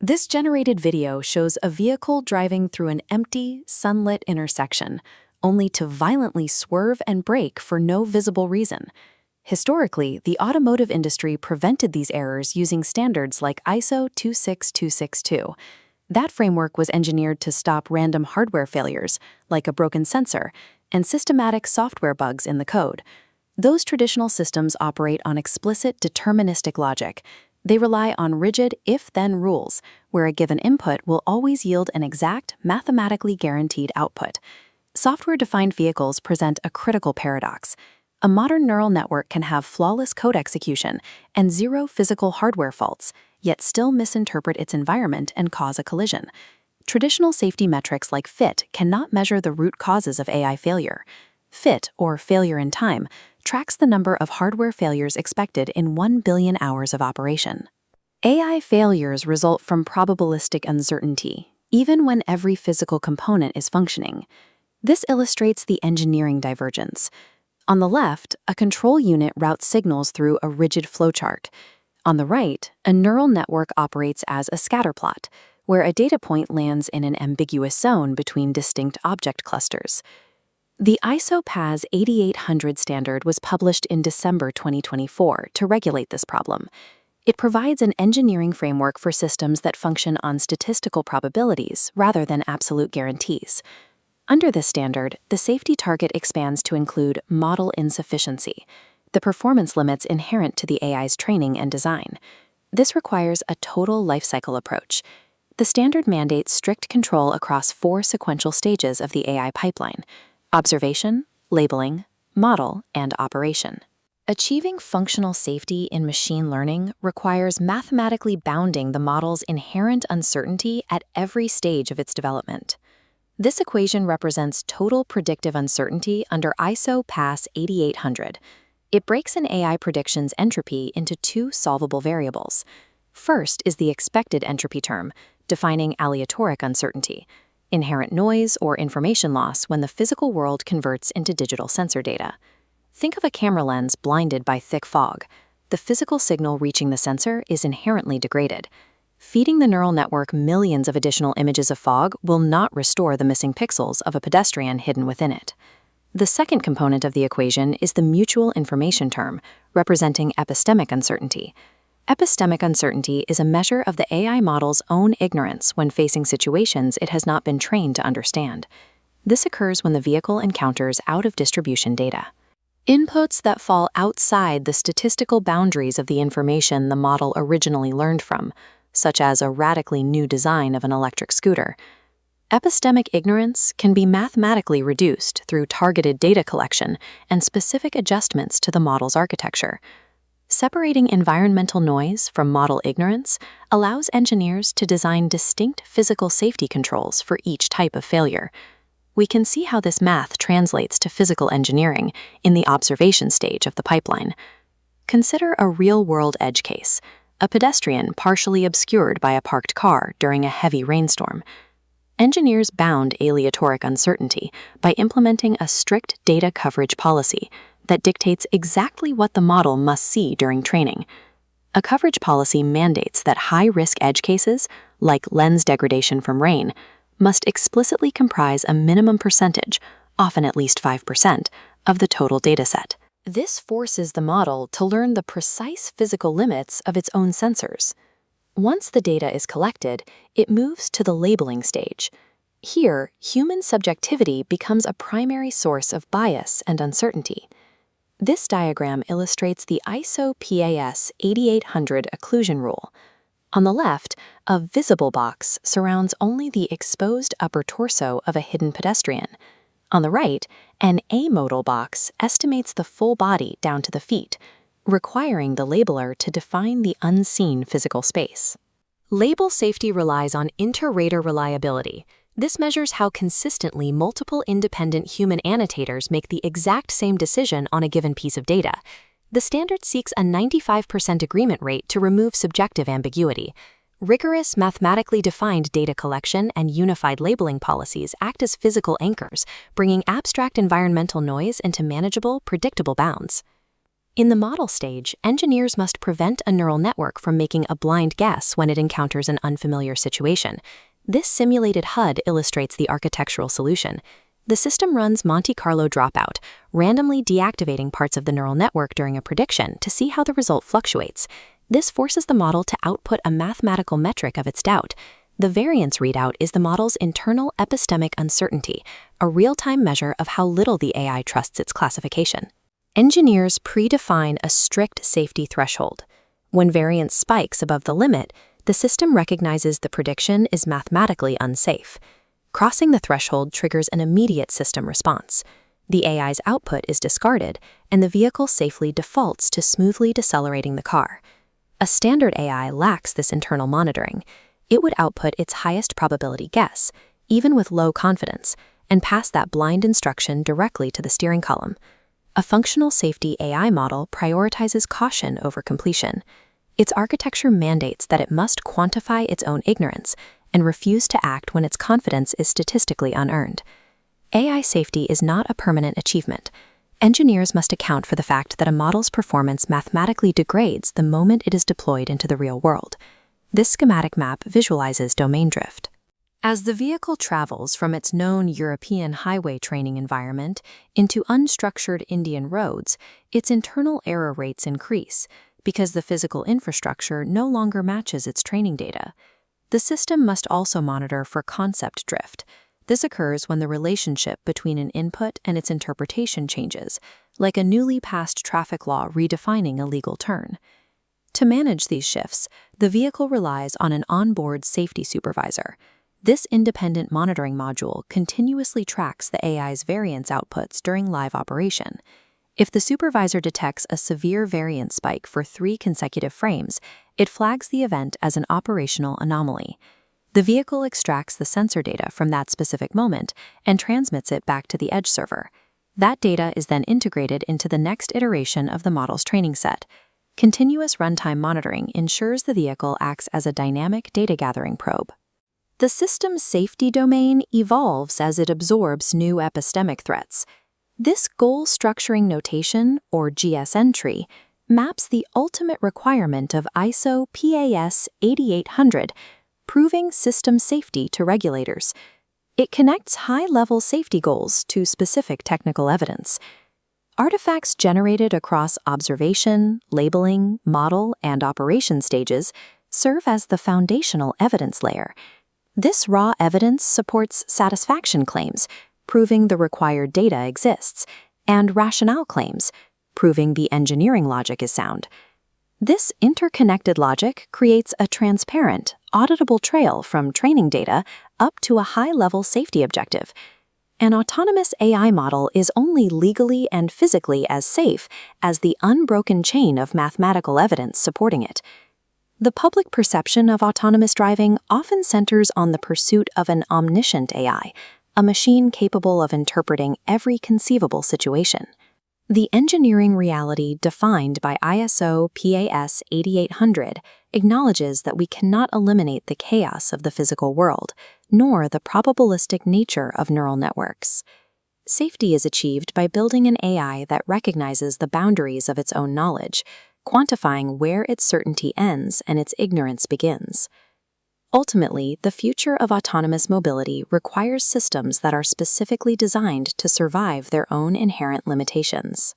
This generated video shows a vehicle driving through an empty, sunlit intersection, only to violently swerve and brake for no visible reason. Historically, the automotive industry prevented these errors using standards like ISO 26262. That framework was engineered to stop random hardware failures, like a broken sensor, and systematic software bugs in the code. Those traditional systems operate on explicit deterministic logic. They rely on rigid if-then rules, where a given input will always yield an exact, mathematically guaranteed output. Software-defined vehicles present a critical paradox. A modern neural network can have flawless code execution and zero physical hardware faults, yet still misinterpret its environment and cause a collision. Traditional safety metrics like FIT cannot measure the root causes of AI failure. FIT, or failure in time, tracks the number of hardware failures expected in 1 billion hours of operation. AI failures result from probabilistic uncertainty, even when every physical component is functioning. This illustrates the engineering divergence. On the left, a control unit routes signals through a rigid flowchart. On the right, a neural network operates as a scatterplot, where a data point lands in an ambiguous zone between distinct object clusters. The ISO PAS 8800 standard was published in December 2024 to regulate this problem. It provides an engineering framework for systems that function on statistical probabilities rather than absolute guarantees. Under this standard, the safety target expands to include model insufficiency, the performance limits inherent to the AI's training and design. This requires a total lifecycle approach. The standard mandates strict control across 4 sequential stages of the AI pipeline: observation, labeling, model, and operation. Achieving functional safety in machine learning requires mathematically bounding the model's inherent uncertainty at every stage of its development. This equation represents total predictive uncertainty under ISO PAS 8800. It breaks an AI prediction's entropy into 2 solvable variables. First is the expected entropy term, defining aleatoric uncertainty, inherent noise or information loss when the physical world converts into digital sensor data. Think of a camera lens blinded by thick fog. The physical signal reaching the sensor is inherently degraded. Feeding the neural network millions of additional images of fog will not restore the missing pixels of a pedestrian hidden within it. The second component of the equation is the mutual information term, representing epistemic uncertainty. Epistemic uncertainty is a measure of the AI model's own ignorance when facing situations it has not been trained to understand. This occurs when the vehicle encounters out-of-distribution data. Inputs that fall outside the statistical boundaries of the information the model originally learned from, such as a radically new design of an electric scooter. Epistemic ignorance can be mathematically reduced through targeted data collection and specific adjustments to the model's architecture. Separating environmental noise from model ignorance allows engineers to design distinct physical safety controls for each type of failure. We can see how this math translates to physical engineering in the observation stage of the pipeline. Consider a real-world edge case: a pedestrian partially obscured by a parked car during a heavy rainstorm. Engineers bound aleatoric uncertainty by implementing a strict data coverage policy that dictates exactly what the model must see during training. A coverage policy mandates that high-risk edge cases, like lens degradation from rain, must explicitly comprise a minimum percentage, often at least 5%, of the total dataset. This forces the model to learn the precise physical limits of its own sensors. Once the data is collected, it moves to the labeling stage. Here, human subjectivity becomes a primary source of bias and uncertainty. This diagram illustrates the ISO PAS 8800 occlusion rule. On the left, a visible box surrounds only the exposed upper torso of a hidden pedestrian. On the right, an amodal box estimates the full body down to the feet, requiring the labeler to define the unseen physical space. Label safety relies on inter-rater reliability. This measures how consistently multiple independent human annotators make the exact same decision on a given piece of data. The standard seeks a 95% agreement rate to remove subjective ambiguity. Rigorous, mathematically defined data collection and unified labeling policies act as physical anchors, bringing abstract environmental noise into manageable, predictable bounds. In the model stage, engineers must prevent a neural network from making a blind guess when it encounters an unfamiliar situation. This simulated HUD illustrates the architectural solution. The system runs Monte Carlo Dropout, randomly deactivating parts of the neural network during a prediction to see how the result fluctuates. This forces the model to output a mathematical metric of its doubt. The variance readout is the model's internal epistemic uncertainty, a real-time measure of how little the AI trusts its classification. Engineers predefine a strict safety threshold. When variance spikes above the limit, the system recognizes the prediction is mathematically unsafe. Crossing the threshold triggers an immediate system response. The AI's output is discarded, and the vehicle safely defaults to smoothly decelerating the car. A standard AI lacks this internal monitoring. It would output its highest probability guess, even with low confidence, and pass that blind instruction directly to the steering column. A functional safety AI model prioritizes caution over completion. Its architecture mandates that it must quantify its own ignorance and refuse to act when its confidence is statistically unearned. AI safety is not a permanent achievement. Engineers must account for the fact that a model's performance mathematically degrades the moment it is deployed into the real world. This schematic map visualizes domain drift. As the vehicle travels from its known European highway training environment into unstructured Indian roads, its internal error rates increase because the physical infrastructure no longer matches its training data. The system must also monitor for concept drift. This occurs when the relationship between an input and its interpretation changes, like a newly passed traffic law redefining a legal turn. To manage these shifts, the vehicle relies on an onboard safety supervisor. This independent monitoring module continuously tracks the AI's variance outputs during live operation. If the supervisor detects a severe variance spike for 3 consecutive frames, it flags the event as an operational anomaly. The vehicle extracts the sensor data from that specific moment and transmits it back to the edge server. That data is then integrated into the next iteration of the model's training set. Continuous runtime monitoring ensures the vehicle acts as a dynamic data gathering probe. The system's safety domain evolves as it absorbs new epistemic threats. This goal structuring notation, or GSN tree, maps the ultimate requirement of ISO PAS 8800, proving system safety to regulators. It connects high-level safety goals to specific technical evidence. Artifacts generated across observation, labeling, model, and operation stages serve as the foundational evidence layer. This raw evidence supports satisfaction claims, proving the required data exists, and rationale claims, proving the engineering logic is sound. This interconnected logic creates a transparent, auditable trail from training data up to a high-level safety objective. An autonomous AI model is only legally and physically as safe as the unbroken chain of mathematical evidence supporting it. The public perception of autonomous driving often centers on the pursuit of an omniscient AI, a machine capable of interpreting every conceivable situation. The engineering reality defined by ISO PAS 8800 acknowledges that we cannot eliminate the chaos of the physical world, nor the probabilistic nature of neural networks. Safety is achieved by building an AI that recognizes the boundaries of its own knowledge, quantifying where its certainty ends and its ignorance begins. Ultimately, the future of autonomous mobility requires systems that are specifically designed to survive their own inherent limitations.